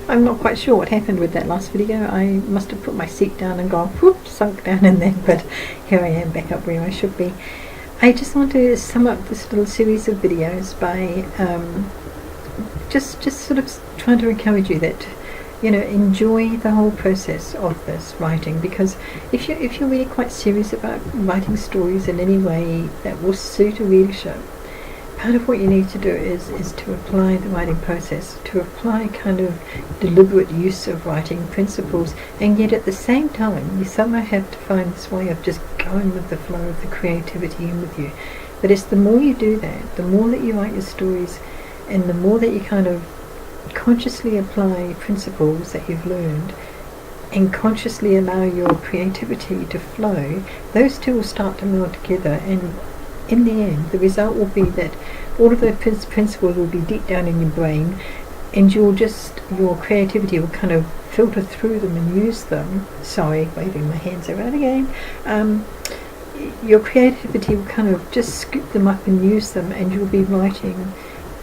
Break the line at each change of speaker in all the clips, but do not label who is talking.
I'm not quite sure what happened with that last video. I must have put my seat down and gone whoop, sunk down in there, but here I am back up where I should be. I just want to sum up this little series of videos by just sort of trying to encourage you that, you know, enjoy the whole process of this writing, because if you're really quite serious about writing stories in any way that will suit a readership, part of what you need to do is to apply the writing process, to apply kind of deliberate use of writing principles, and yet at the same time you somehow have to find this way of just going with the flow of the creativity in with you. But it's the more you do that, the more that you write your stories, and the more that you kind of consciously apply principles that you've learned and consciously allow your creativity to flow, those two will start to meld together, and in the end the result will be that all of those principles will be deep down in your brain, and your creativity will kind of filter through them and use them. Sorry, waving my hands around again. Your creativity will kind of just scoop them up and use them, and you'll be writing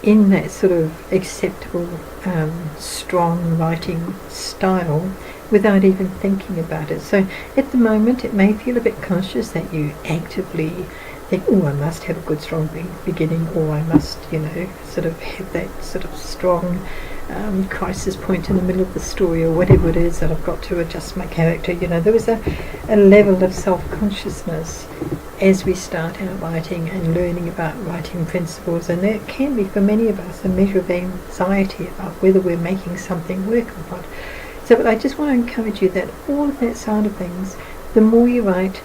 in that sort of acceptable, strong writing style without even thinking about it. So at the moment it may feel a bit conscious that you actively think, oh, I must have a good strong beginning, or I must, you know, sort of have that sort of strong crisis point in the middle of the story, or whatever it is that I've got to adjust my character. You know, there was a level of self-consciousness as we start out writing and learning about writing principles, and there can be for many of us a measure of anxiety about whether we're making something work or not. So but I just want to encourage you that all of that side of things, the more you write,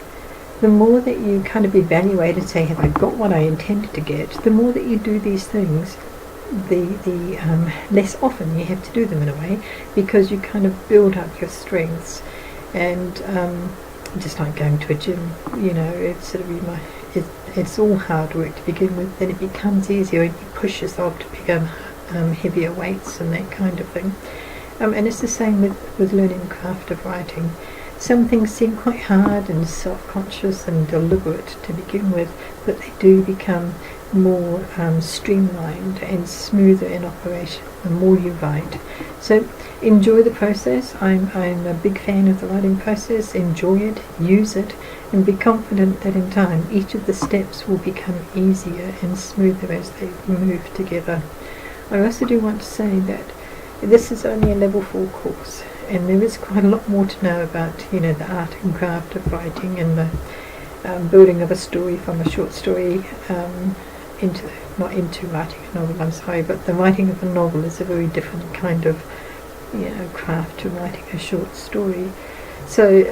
the more that you kind of evaluate and say, have I got what I intended to get, the more that you do these things, the less often you have to do them in a way, because you kind of build up your strengths. And just like going to a gym, you know, it's sort of it's all hard work to begin with, then it becomes easier and you push yourself to pick up heavier weights and that kind of thing. And it's the same with learning the craft of writing. Some things seem quite hard and self-conscious and deliberate to begin with, but they do become more streamlined and smoother in operation the more you write. So enjoy the process. I'm a big fan of the writing process. Enjoy it, use it, and be confident that in time each of the steps will become easier and smoother as they move together. I also do want to say that this is only a level 4 course, and there is quite a lot more to know about, you know, the art and craft of writing and the building of a story from a short story not into writing a novel, I'm sorry, but the writing of a novel is a very different kind of, you know, craft to writing a short story. So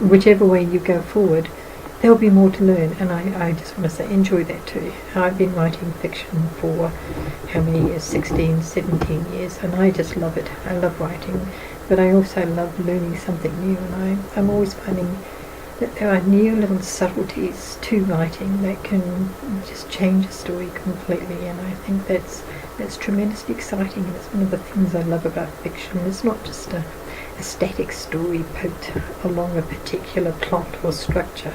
whichever way you go forward, there'll be more to learn, and I just want to say enjoy that too. I've been writing fiction for how many years? 16, 17 years, and I just love it. I love writing, but I also love learning something new, and I'm always finding that there are new little subtleties to writing that can just change a story completely, and I think that's tremendously exciting, and it's one of the things I love about fiction. It's not just a static story poked along a particular plot or structure.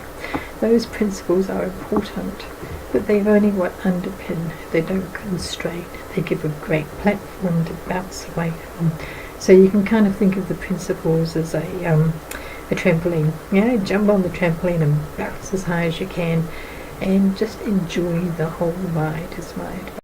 Those principles are important, but they're only what underpin. They don't constrain. They give a great platform to bounce away from. So you can kind of think of the principles as a trampoline. Yeah, jump on the trampoline and bounce as high as you can, and just enjoy the whole ride is my advice.